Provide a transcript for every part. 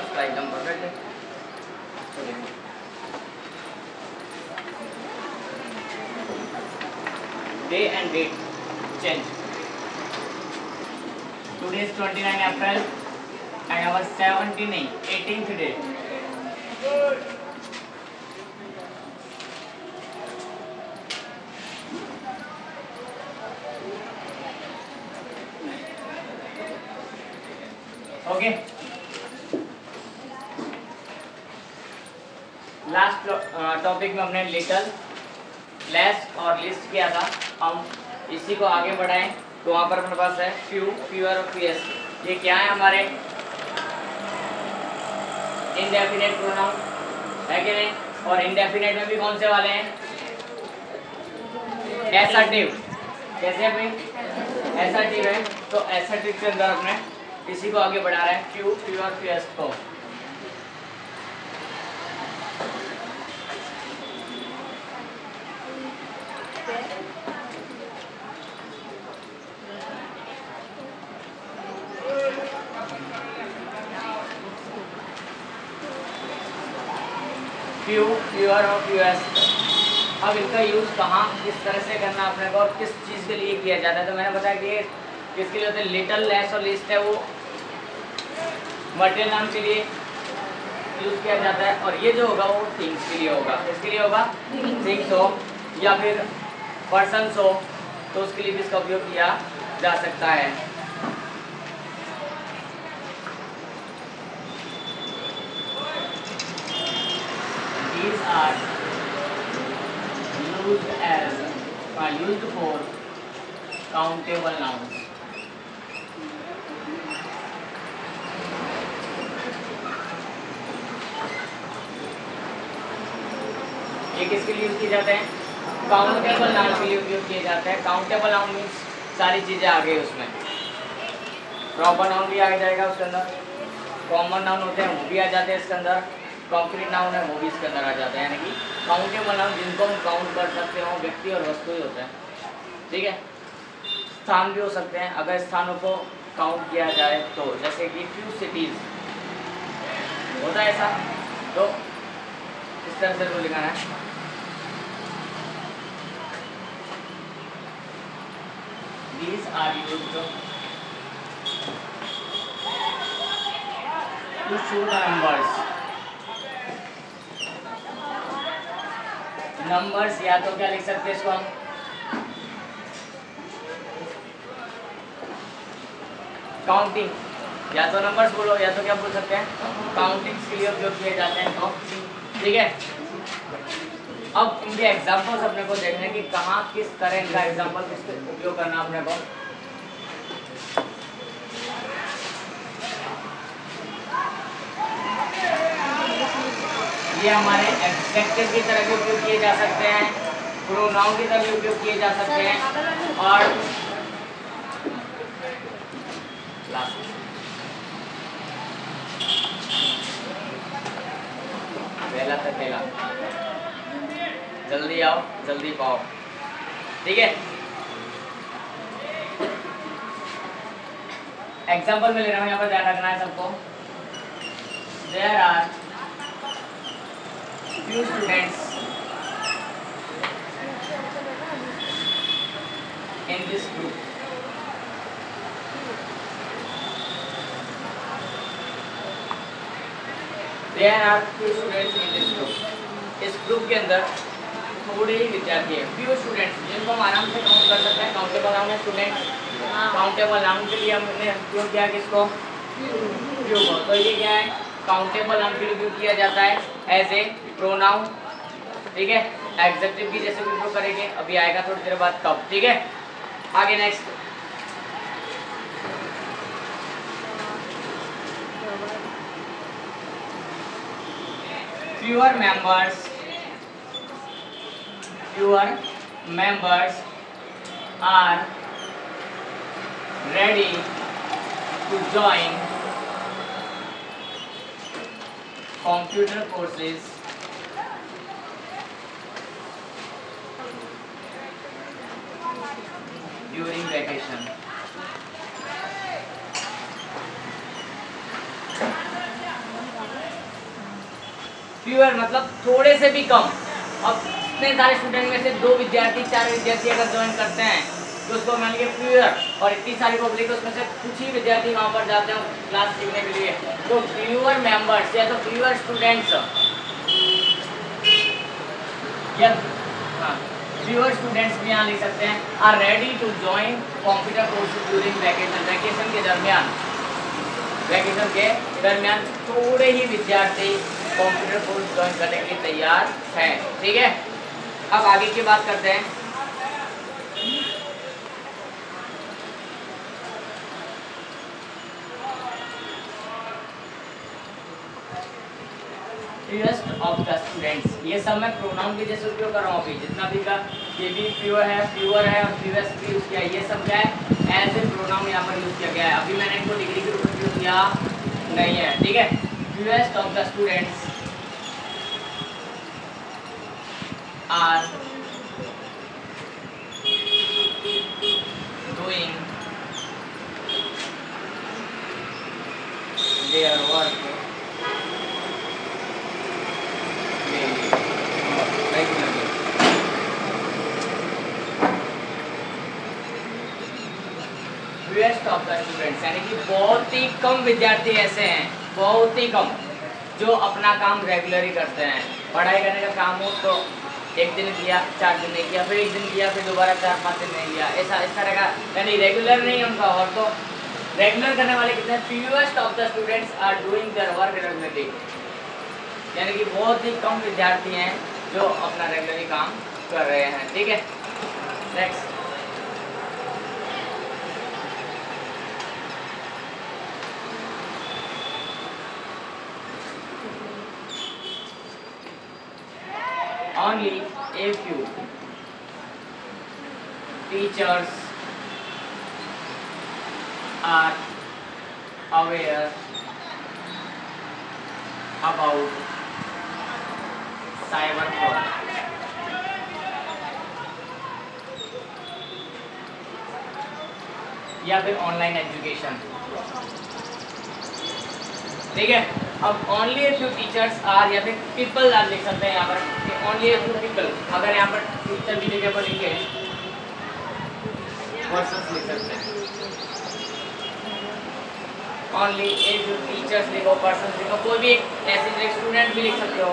उसका एकदम परफेक्ट है। Day and date change. Today is 29 April and our 18th day. Okay, last topic में हमने लिटल, लेस और लिस्ट किया था। हम इसी को आगे बढ़ाएं तो वहाँ पर अपने पास है फ्यू, फ्यूअर और फ्यूएस्ट। ये क्या है हमारे इनडेफिनेट प्रोनाउन है कि नहीं? और इनडेफिनेट में भी कौन से वाले हैं? एसर्टिव। कैसे भाई? एसर्टिव है, तो एसर्टिव के अंदर अपने इसी को आगे बढ़ा रहे हैं, फ्यू, फ्यू और फ्यूएस्ट को। फ्यू, फ्यूअर और फ्यूएस्ट। अब इनका यूज़ कहाँ किस तरह से करना अपने को और किस चीज़ के लिए किया जाता है? तो मैंने बताया कि ये किसके लिए होते हैं? लिटल, लेस और लिस्ट है वो मटेरियल नाम के लिए यूज़ किया जाता है, और ये जो होगा वो थिंग्स के लिए होगा। किसके लिए होगा? थिंग्स हो या फिर पर्सन्स हो, तो उसके लिए भी इसका उपयोग किया जा सकता है। These are used for countable nouns. ये किसके लिए यूज किए जाते हैं? काउंटेबल नाउन के लिए उपयोग किए जाते हैं। काउंटेबल नाउन मीन्स सारी चीजें आ गई उसमें। प्रॉपर नाउन भी आ जाएगा उसके अंदर, कॉमन नाउन होते हैं वो भी आ जाते हैं इसके अंदर, कॉन्क्रीट नाउन है वो भी इसके अंदर आ जाते हैं। यानी कि काउंटेबल नाउन जिनको हम काउंट कर सकते हो, व्यक्ति और वस्तु ही होते हैं। ठीक है, स्थान भी हो सकते हैं अगर स्थानों को काउंट किया जाए तो, जैसे कि फ्यू सिटीज होता है ऐसा, तो इस तरह से वो लिखाना है। These are used to show the numbers. Numbers या तो क्या लिख सकते हैं इसको हम? काउंटिंग, या तो नंबर्स बोलो या तो क्या बोल सकते हैं? काउंटिंग्स के लिए उपयोग किए जाते हैं। तो ठीक है, अब इनके एग्जांपल्स अपने को देखने कि कहाँ किस तरह इनका एग्जांपल किस उपयोग करना अपने को। ये हमारे एडजेक्टिव की तरह भी उपयोग किए जा सकते हैं, प्रोनाउन की तरह भी उपयोग किए जा सकते हैं, और पहला तक पहला, जल्दी आओ जल्दी पाओ। ठीक है, एग्जाम्पल में ले रहा हूँ, यहाँ पर ध्यान रखना है सबको। There are few students in this group. There are few students in this group. इस ग्रुप के अंदर थोड़े ही विद्यार्थी हैं, few students, जिनको हम आराम से काउंट कर सकते हैं। काउंटेबल नाउन है स्टूडेंट, काउंटेबल नाउन के लिए हमने उपयोग किया किसको? फ्यू को। तो ये क्या है? काउंटेबल नाउन के लिए उपयोग किया जाता है एज ए प्रोनाउन। ठीक है, एडजेक्टिव की जैसे भी उपयोग करेंगे, अभी आएगा थोड़ी देर बाद कब। ठीक है, आगे next. fewer members are ready to join computer courses during vacation. Fewer मतलब थोड़े से भी कम। अब इतने सारे स्टूडेंट में से 2 विद्यार्थी 4 विद्यार्थी अगर ज्वाइन करते हैं तो उसको मान लीजिए फ्यूअर, और इतनी सारी पब्लिक उसमें से कुछ ही विद्यार्थी वहाँ पर जाते हैं क्लास सीखने के लिए, तो फ्यूअर मेंबर्स या तो फ्यूअर स्टूडेंट्स या फ्यूअर स्टूडेंट्स भी यहाँ लिख सकते हैं, are ready to join computer course during vacation. Vacation के दरमियान थोड़े ही विद्यार्थी कंप्यूटर कोर्स ज्वाइन करने के लिए तैयार हैं। ठीक है, अब आगे की बात करते हैं। फ्यूएस्ट ऑफ द स्टूडेंट्स, ये सब मैं प्रोनाउन के जैसे उपयोग कर रहा हूँ अभी जितना भी का, ये भी फ्यूअर है और फ्यूएस्ट भी यूज किया है, ये सब क्या है एज ए प्रोनाउन यहाँ पर यूज किया गया है। अभी मैंने इनको डिग्री के रूप में यूज किया नहीं है। ठीक है, fewest of the students are doing their work regularly। Fewest of the students यानी कि बहुत ही कम विद्यार्थी ऐसे हैं, बहुत ही कम, जो अपना काम रेगुलरली करते हैं। पढ़ाई करने का काम हो तो एक दिन किया, 4 दिन नहीं किया, फिर एक दिन किया, फिर दोबारा 4-5 दिन नहीं किया, ऐसा इस तरह का, यानी रेगुलर नहीं है उनका। और तो रेगुलर करने वाले कितने, fewest of the students are doing their work regularly, यानी कि बहुत ही कम विद्यार्थी हैं जो अपना रेगुलरली काम कर रहे हैं। ठीक है, next. Only a few teachers are aware about cyber fraud। या फिर ऑनलाइन एजुकेशन। ठीक है, अब only a few teachers are या फिर पीपल आर लिख सकते हैं यहाँ पर, ओनली ए फ्यू पीपल। अगर यहाँ पर टीचर की जगह पर लिखे पर्सन्स लिख सकते हैं, ओनली ए फ्यू टीचर्स लिखो, पर्सन्स लिखो, कोई भी एक ऐसे स्टूडेंट भी लिख सकते हो।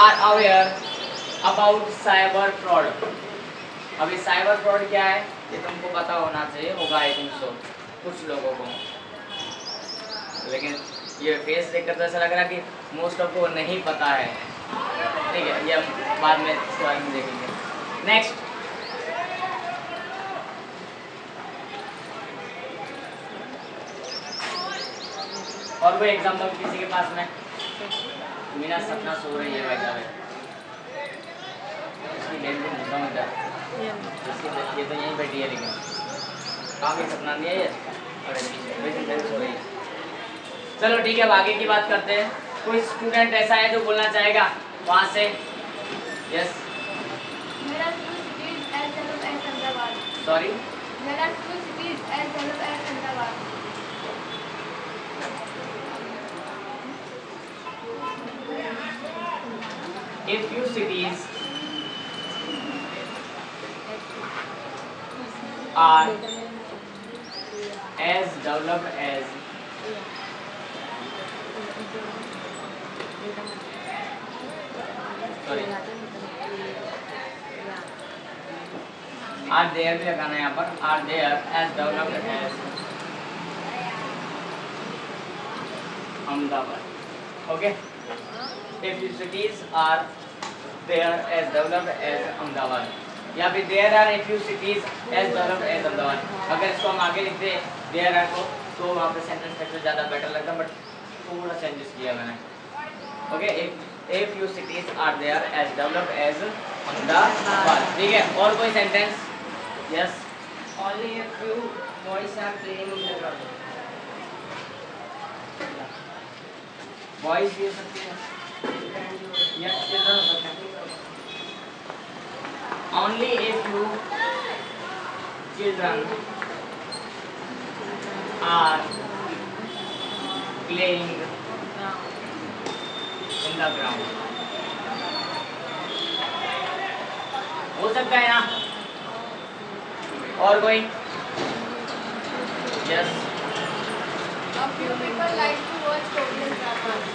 Are aware about cyber fraud. अभी साइबर फ्रॉड क्या है ये तुमको पता होना चाहिए, होगा आई थिंक सो कुछ लोगों को, लेकिन ये फेस देखकर तो ऐसा लग रहा है कि मोस्ट ऑफ को नहीं पता है। ठीक है, ये हम बाद में इसके बारे में देखेंगे। नेक्स्ट, और कोई एग्जाम्पल किसी के पास में? मीना सपना सो रही है भाई साहब, इसकी लेन देन मुद्दा मत है, ये तो यहीं बैठी है, लेकिन काफ़ी सपना नहीं है ये, और सो रही है। चलो ठीक है, अब आगे की बात करते हैं। कोई स्टूडेंट ऐसा है जो बोलना चाहेगा वहाँ से? Yes, sorry, a few cities are as developed as are there भी लगाना है यहाँ पर, are there as developed as Ahmedabad। Okay, a few cities are there as developed as Ahmedabad, या फिर there are a few cities as developed as Ahmedabad। अगर इसको हम आगे लिखते there are तो वहाँ पे सेंटेंस स्ट्रक्चर ज़्यादा बेटर लगता, बट थोड़ा चेंजेस किया मैंने। Okay, a few cities are there as developed as Ahmedabad। ठीक है, और कोई sentence? Yes, only a few boys are playing in the ground। Boys ये सकते हैं, यस चिल्ड्रन हो सकते हैं। only a few children are playing in the ground. हो सकता है ना? और कोई? Yes. A few people like to watch Korean dramas.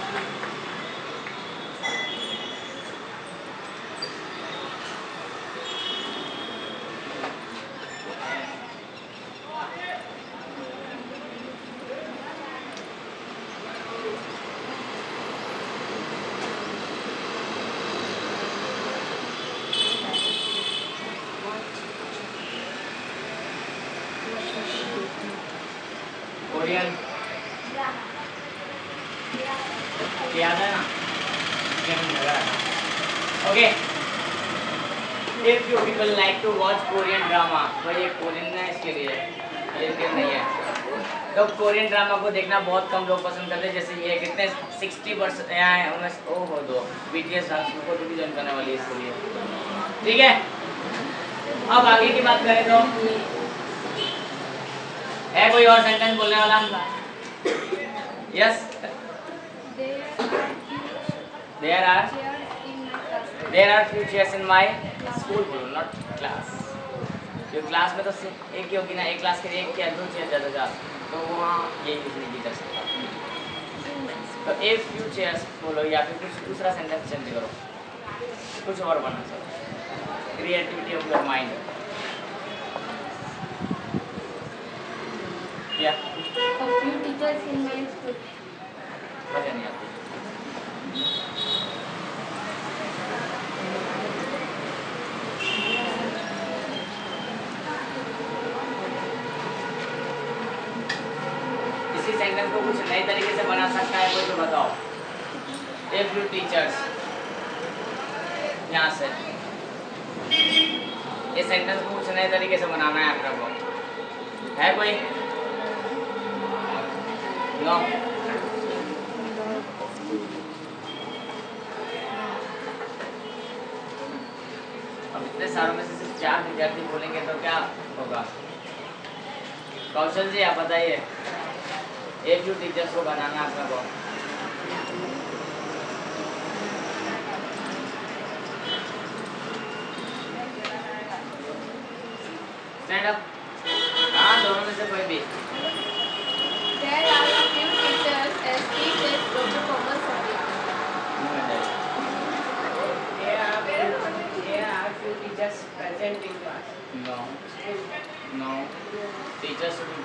Korean याद है ना? Okay, if you people like to watch Korean drama, तो ये कोरियन है, इसके लिए ये नहीं है। तो कोरियन ड्रामा को देखना बहुत कम लोग पसंद करते हैं, जैसे ये कितने 60% यहाँ है उनमें। ओ हो दो BTS डांस को भी ज्वाइन करने वाली है इसके लिए, ठीक है। अब आगे की बात करें तो है कोई और सेंटेंस बोलने वाला? Yes. There are few chairs in my school, बोलो, not class। जो क्लास में तो सिर्फ एक ही होगी ना, एक क्लास के लिए एक या दो चेयर ज़्यादा जा, तो वहाँ ये यूज नहीं कर सकता। तो a few chairs बोलो, या फिर कुछ दूसरा सेंटेंस चेंज करो, कुछ और बनना चाहिए। Creativity of your mind. या A few teachers in my school. मजा नहीं आती। इसी सेंटेंस को कुछ नए तरीके से बना सकता है कोई, तो बताओ। A few teachers, यहाँ से इस सेंटेंस को कुछ नए तरीके से बनाना है आप लोगों को। है कोई? नो। अब इतने सारों में से सिर्फ 4 विद्यार्थी बोलेंगे तो क्या होगा? कौशल जी आप बताइए, एक जो टीचर्स को बनाना है अपना को। Stand up. हाँ, दोनों में से कोई भी। There are a few teachers as teach as Dr. Thomas Sadiq. There are few teachers present in class. No. No. Teachers should be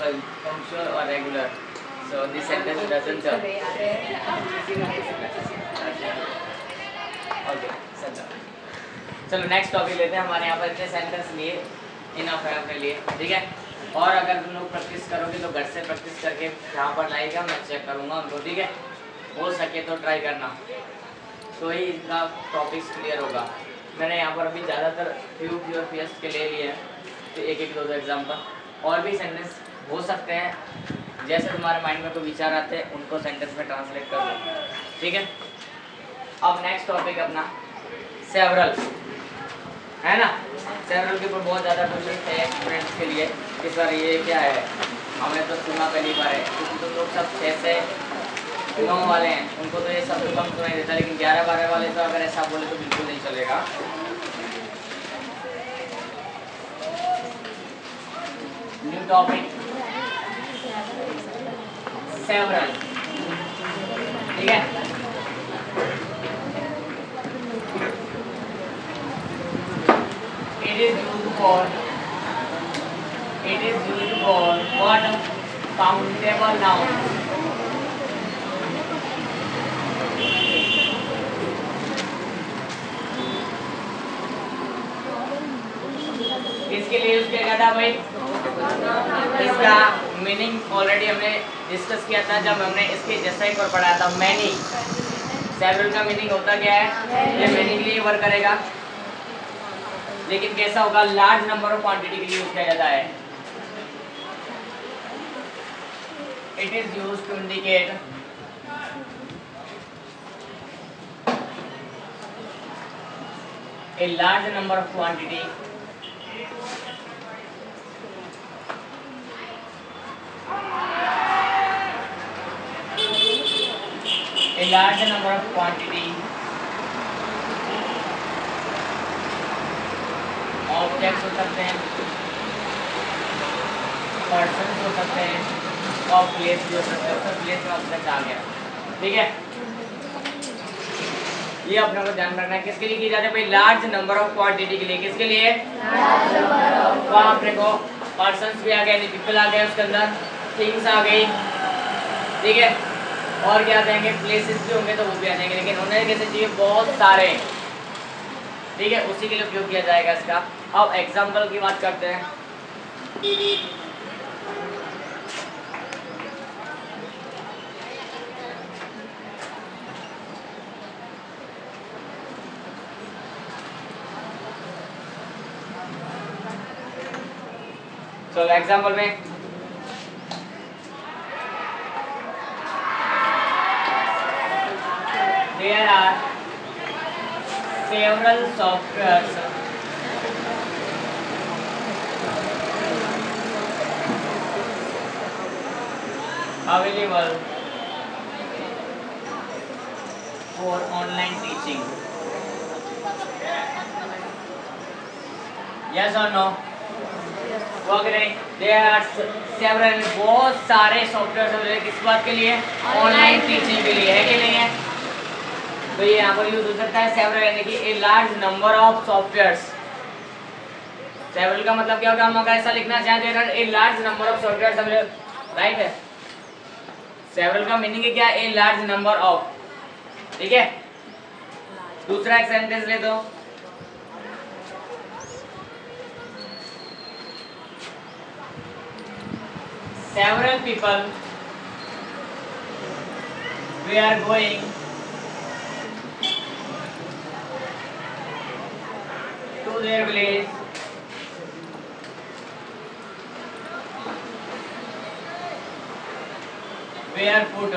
punctual or regular. So this sentence doesn't serve. Okay, चलो next topic लेते हैं। हमारे यहाँ पर इतने sentence लिए enough है अपने लिए, ठीक है। और अगर तुम लोग प्रैक्टिस करोगे तो घर से प्रैक्टिस करके जहाँ पर लाएगा मैं चेक करूँगा उनको, ठीक है। हो सके तो ट्राई करना, तो ही इनका टॉपिक्स क्लियर होगा। मैंने यहाँ पर अभी ज़्यादातर फ्यू के ले लिए हैं, तो एक एक दो एग्जाम्पल। और भी सेंटेंस हो सकते हैं, जैसे तुम्हारे माइंड में कोई विचार आते हैं उनको सेंटेंस में ट्रांसलेट कर दो, ठीक है। अब नेक्स्ट टॉपिक अपना सेवरल है ना। सेवरल के ऊपर बहुत ज़्यादा क्वेश्चन थे स्टूडेंट्स के लिए कि सर ये क्या है, हमने तो सुना पहली बार है, क्योंकि तुम लोग सब 6 से 9 वाले हैं, उनको तो ये सब तो कम सुनाई देता है, लेकिन 11-12 वाले तो अगर ऐसा बोले तो बिल्कुल नहीं चलेगा। न्यू टॉपिक सेवरल, ठीक है। It is used for what? Countable nouns. इसके लिए यूज किया गया था भाई, इसका मीनिंग ऑलरेडी हमने डिस्कस किया था जब हमने इसके जैसा एक और पढ़ाया था, मैनी। सेवरल का मीनिंग होता क्या है? ये मैनी के लिए वर्क करेगा, लेकिन कैसा होगा? लार्ज नंबर ऑफ क्वांटिटी के लिए यूज किया जाता है। It is used to indicate a large number of quantity a large number of quantity objects हो सकते हैं, पर्सन्स हो सकते हैं और प्लेस भी हो सकते हैं। उसका प्लेस में ऑब्जेक्ट आ गया, ठीक है। ये अपने को ध्यान रखना है। किसके लिए की जाती है भाई? लार्ज नंबर ऑफ क्वांटिटी के लिए। किसके लिए? वहाँ अपने को पर्सन्स भी आ गए, पीपल आ गए, उसके अंदर थिंग्स आ गई, ठीक है। और क्या देंगे? प्लेसेस भी होंगे तो वो भी आ जाएंगे, लेकिन होने कैसे चाहिए? बहुत सारे, ठीक है। उसी के लिए उपयोग किया जाएगा इसका। अब एग्जाम्पल की बात करते हैं। तो एग्जाम्पल में there are several softwares available for online teaching. Yes or no? There are several, बहुत सारे सॉफ्टवेयर किस बात के लिए? ऑनलाइन टीचिंग के लिए, है कि नहीं है? तो ये यहाँ पर यूज हो सकता है सेवरल, यानी कि a large number of softwares. Several का मतलब क्या होगा? हम अगर ऐसा लिखना चाहते हैं a large number of softwares available, right है। सेवरल का मीनिंग है क्या? ए लार्ज नंबर ऑफ, ठीक है। दूसरा एक सेंटेंस ले दो। Several people we are going to their village barefoot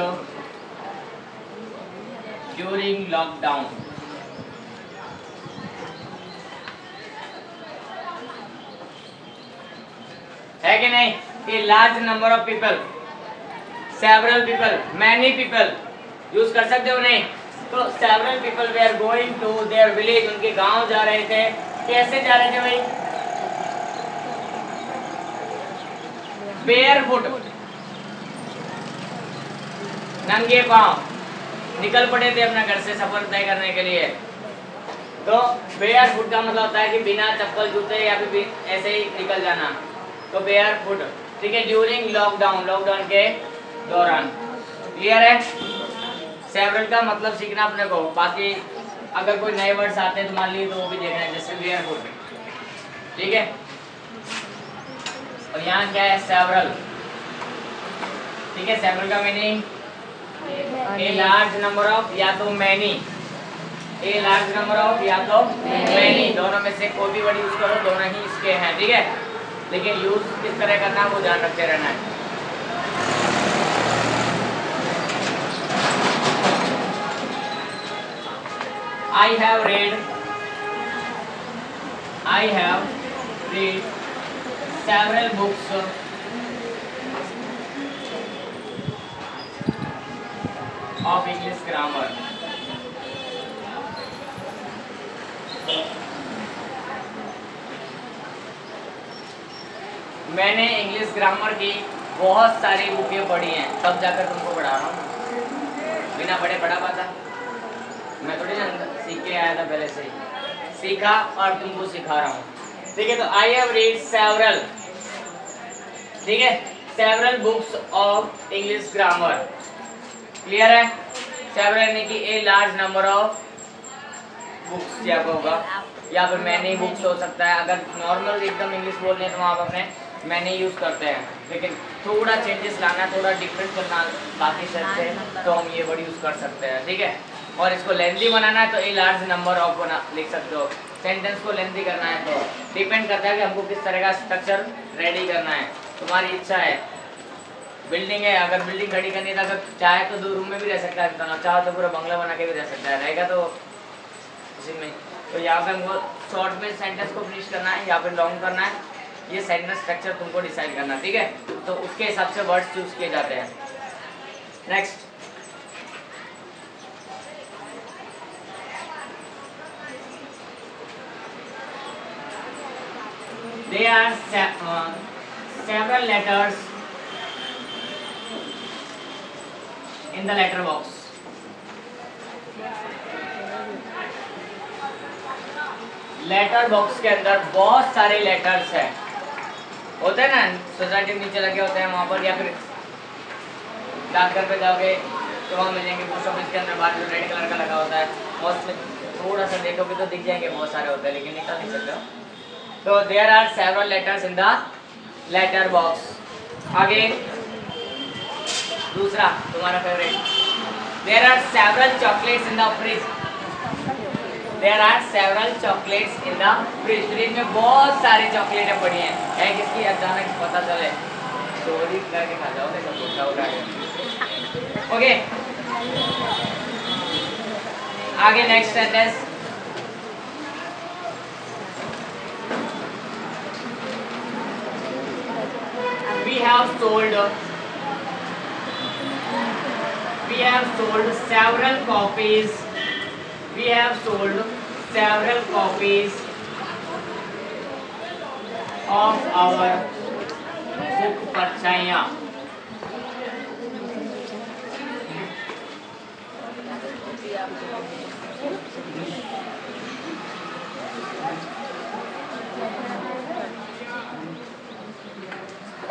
during lockdown. है कि नहीं? A large number of people, several people, many people use कर सकते हो नहीं? तो several people were going to their village, उनके गांव जा रहे थे। कैसे जा रहे थे भाई? barefoot, नंगे पांव निकल पड़े थे अपने घर से सफर तय करने के लिए। तो barefoot का मतलब होता है कि बिना चप्पल जूते या फिर ऐसे ही निकल जाना, तो barefoot, ठीक है। ड्यूरिंग लॉकडाउन, लॉकडाउन के दौरान। क्लियर है? सेवरल का मतलब सीखना अपने को। बाकी अगर कोई नए वर्ड्स आते हैं तो मान लीजिए तो वो भी देखना है, जैसे barefoot, ठीक है। और यहाँ क्या है? सेवरल, ठीक है। सेवरल का meaning a large number of, या तो many, a large number of या तो मैनी, दोनों में से कोई भी वर्ड यूज करो, दोनों ही इसके हैं, ठीक है। लेकिन यूज किस तरह करना है वो ध्यान रखते रहना है। I have read several books of English grammar. मैंने इंग्लिश ग्रामर की बहुत सारी बुकें पढ़ी हैं, तब जाकर तुमको पढ़ा रहा हूँ। बिना पढ़े पढ़ा पाता? मैं थोड़ी ना सीख के आया था, पहले से ही सीखा और तुमको सिखा रहा हूँ, ठीक है। तो आई हैव रीड सेवरल, ठीक है, several books of English grammar. Clear है? सेवरल यानी कि a large number of books क्या होगा, या फिर मैनी बुक्स हो सकता है। अगर नॉर्मल एकदम इंग्लिश बोलने हैं तो आप अपने मैनी यूज़ करते हैं, लेकिन थोड़ा चेंजेस लाना, थोड़ा डिफरेंट करना बाकी शब्द से, तो हम ये वर्ड यूज़ कर सकते हैं, ठीक है। और इसको लेंथी बनाना है तो ए लार्ज नंबर ऑफ बना लिख सकते हो। सेंटेंस को लेंथी करना है तो डिपेंड करता है कि हमको किस तरह का स्ट्रक्चर रेडी करना है। तुम्हारी इच्छा है, बिल्डिंग है, अगर बिल्डिंग खड़ी करनी है तो अगर चाहे तो 2 रूम में भी रह सकता है, चाहे तो पूरा बंगला बना के भी रह सकता है, रहेगा तो उसी में। तो यहाँ पे हमको शॉर्ट में सेंटेंस को फिनिश करना है या फिर लॉन्ग करना है, ये सेंटेंस स्ट्रक्चर तुमको डिसाइड करना, ठीक है। तो उसके हिसाब से वर्ड्स चूज किए जाते हैं। Next, there are several letters in the letter box. Letter box के अंदर बहुत सारे लेटर्स हैं, होते हैं ना सोसाइटी नीचे लगे होते हैं वहाँ पर, या फिर डाकघर पे जाओगे तो वहाँ मिलेंगे, पोस्ट ऑफिस के अंदर बाहर जो रेड कलर का लगा होता है, पोस्ट में थोड़ा सा देखोगे तो दिख जाएंगे, बहुत सारे होते हैं लेकिन निकाल नहीं सकते हो। तो there are several letters in the letter box. आगे दूसरा तुम्हारा favourite, there are several chocolates in the fridge. There are several chocolates in the fridge. Fridge में बहुत सारी चॉकलेटें पड़ी हैं, है किसकी अचानक पता चले चोरी करके खा जाओगे सब उठा उठा के। ओके आगे next sentence, we have sold several copies of our book Parchhaiyan.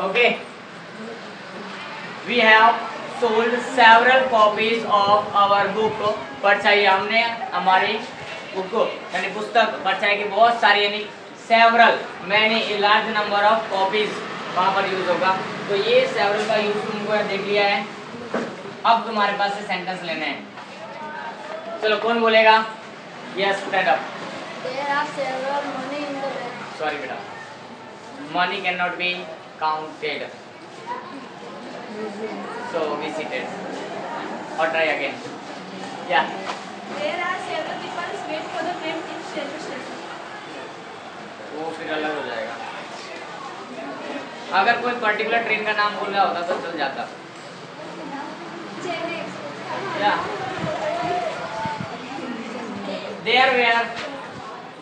Okay, we have sold several copies of our book परछाई। हमने हमारी बुक यानी पुस्तक परछाई की बहुत सारी यानी several मैंने a large number of copies वहाँ पर यूज होगा। तो ये several का यूज तुमको देख लिया है। अब तुम्हारे पास से सेंटेंस लेने हैं। चलो कौन बोलेगा? Yes, stand up. There are several money in the bank. Sorry बेटा, money cannot be counted. So be seated. Or try again. Yeah. There are several people wait for the train in station. वो फिर अलग हो जाएगा। अगर कोई particular train का नाम बोल रहा होता तो चल जाता। Chennai. Yeah.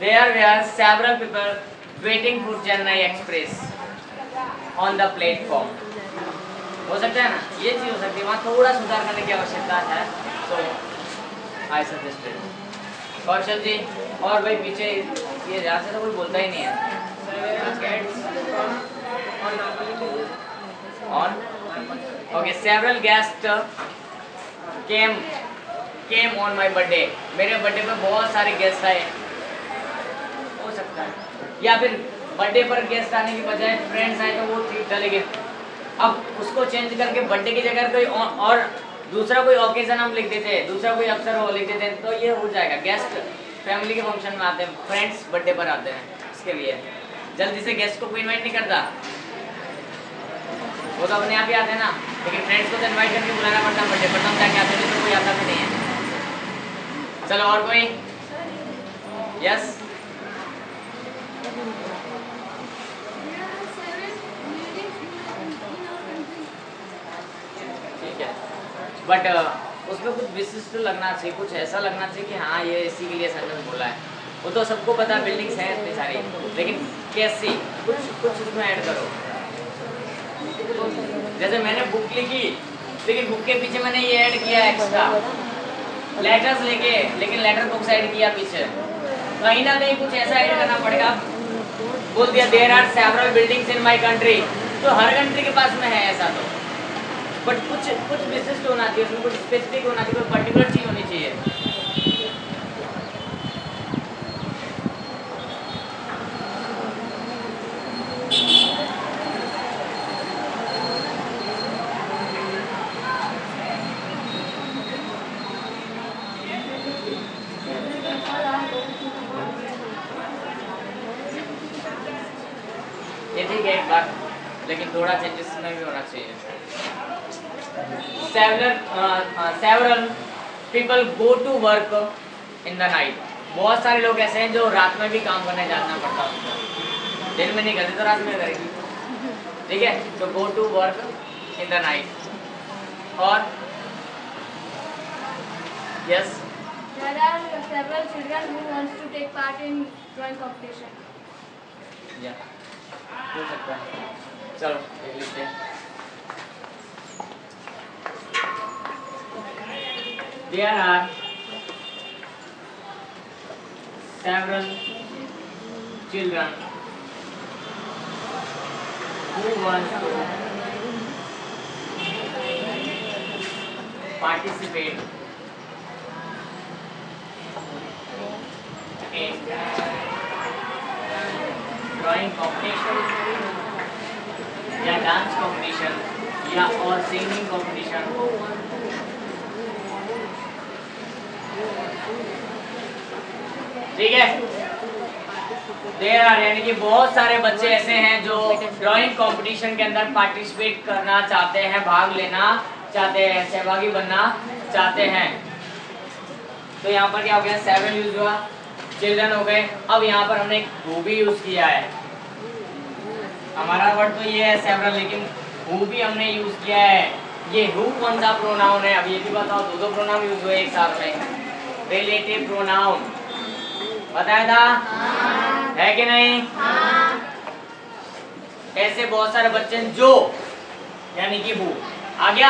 There were several people waiting for Chennai Express on the platform. हो सकता है ना, ये चीज हो सकती है, वहाँ थोड़ा सुधार करने की आवश्यकता है। So I suggested. कौशल जी और भाई पीछे ये जहाँ से तो कोई बोलता ही नहीं है। On okay, several guests came on my birthday. मेरे बर्थडे पे बहुत सारे गेस्ट आए, हो सकता है, या फिर बर्थडे पर गेस्ट आने की बजाय फ्रेंड्स आए तो वो ट्रीट डालेंगे। अब उसको चेंज करके बर्थडे की जगह कोई और दूसरा कोई ओकेजन हम लिख देते हैं, दूसरा कोई अवसर हो लिख देते हैं, तो ये हो जाएगा। गेस्ट फैमिली के फंक्शन में आते हैं, फ्रेंड्स बर्थडे पर आते हैं, इसके लिए जल्दी से गेस्ट को कोई इन्वाइट नहीं करता, वो तो अपने आप ही आते हैं ना, लेकिन फ्रेंड्स को तो इन्वाइट करके बुलाना पड़ता है बर्थडे पर, तो हम जाके आते हैं, तो कोई आता भी नहीं है। चलो और कोई? यस ठीक है, बट उसमें कुछ विशिष्ट लगना चाहिए, कुछ ऐसा लगना चाहिए कि हाँ ये इसी के लिए सेंटेंस बोला है। वो तो सबको पता है, बिल्डिंग्स हैं इतनी सारी, लेकिन कैसी कुछ उसमें ऐड करो। जैसे मैंने बुक लिखी, लेकिन बुक के पीछे मैंने ये ऐड किया एक्स्ट्रा लेटर्स लेके, लेकिन लेटर बॉक्स ऐड किया पीछे, कहीं ना कहीं कुछ ऐसा ऐड करना पड़ेगा। बोल दिया there are several buildings in my country, तो हर कंट्री के पास में है ऐसा, तो बट कुछ विशिष्ट होना चाहिए, उसमें कुछ स्पेसिफिक होना चाहिए, कोई पर्टिकुलर चीज होनी चाहिए। ये ठीक है एक बार, लेकिन थोड़ा चेंजेस में भी होना चाहिए। Several people go to work in the night. बहुत सारे लोग ऐसे हैं जो रात में भी काम करने जाना पड़ता है उनको, दिन में नहीं करते तो रात में करेगी, ठीक है। तो go to work in the night। और yes, There are several children who wants to take part in drawing competition. yeah, हो सकता है। चलो देख लेते हैं। There are several children who want to participate in drawing competition या dance competition या और सिंगिंग कंपटीशन। ठीक है, देयर आर यानी कि बहुत सारे बच्चे ऐसे हैं जो ड्राइंग कंपटीशन के अंदर पार्टिसिपेट करना चाहते हैं, भाग लेना चाहते हैं, सहभागी बनना चाहते हैं। तो यहाँ पर क्या हो गया, सेवरल यूज हुआ, चिल्ड्रन हो गए। अब यहाँ पर हमने हु भी यूज किया है। हमारा वर्ड तो ये है सेवरल, लेकिन हु भी हमने यूज किया है। ये हु कौन सा प्रोनाउन है, अब ये भी बताओ। दो प्रोनाउन यूज हुए एक साथ में, रिलेटिव प्रोनाउन बताया था है कि नहीं? ऐसे बहुत सारे बच्चे हैं जो यानी कि हु आ गया।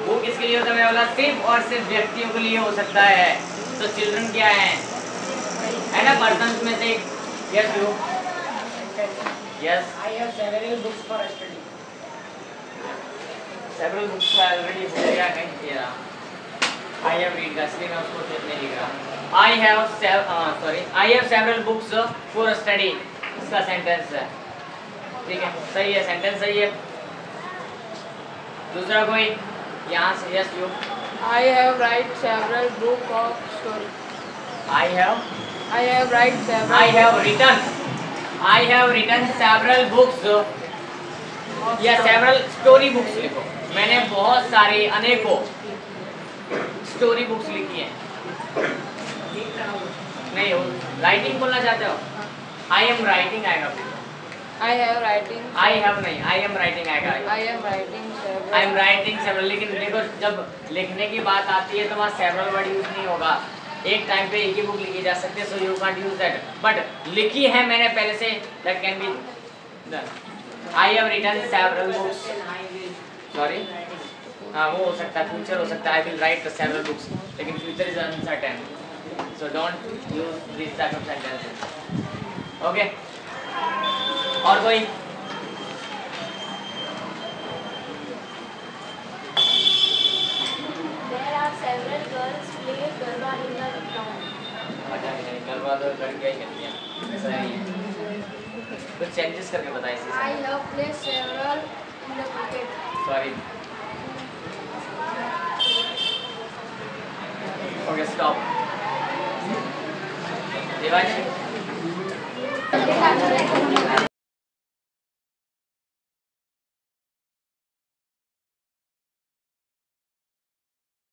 हु किसके लिए होता है? मैं बोला सिर्फ और सिर्फ व्यक्तियों के लिए हो सकता है। तो चिल्ड्रन क्या है ना, पर्सन्स में से। Yes you yes I have several books for study. Several books का ऑलरेडी हो गया है तेरा। आई हैव रीड का, इसलिए मैं उसको फिर नहीं लिख रहा। I have several books for study, इसका सेंटेंस है। ठीक है, सही है, सेंटेंस सही है। दूसरा कोई यहाँ से? Yes you. I have write several book of story. I have written several books या सेवरल स्टोरी बुक्स लिखो। मैंने बहुत सारी अनेकों स्टोरी बुक्स लिखी हैं। नहीं हो राइटिंग बोलना चाहते हो? आई एम राइटिंग आएगा। I have writing. I have नहीं, आई एम राइटिंग आएगा। I am writing several. I am writing several. लेकिन देखो जब लिखने की बात आती है तो वहाँ सेवरल वर्ड यूज नहीं होगा। एक टाइम पे एक ही बुक लिखी जा सकती है, so you can't use that. But लिखी है मैंने पहले से, that can be done. I have written several books. Sorry, हाँ वो हो सकता है, फ्यूचर हो सकता है। I will write the several books, लेकिन future is uncertain, so don't use this type of sentences. Okay, और कोई? There are several girls play Garba in the ground. मजा नहीं, करवा दो, लड़कियां ही करती हैं। सही है, कुछ चेंजेस करके बताइए इसी I से। have played several in the cricket. Sorry, okay stop. Devansh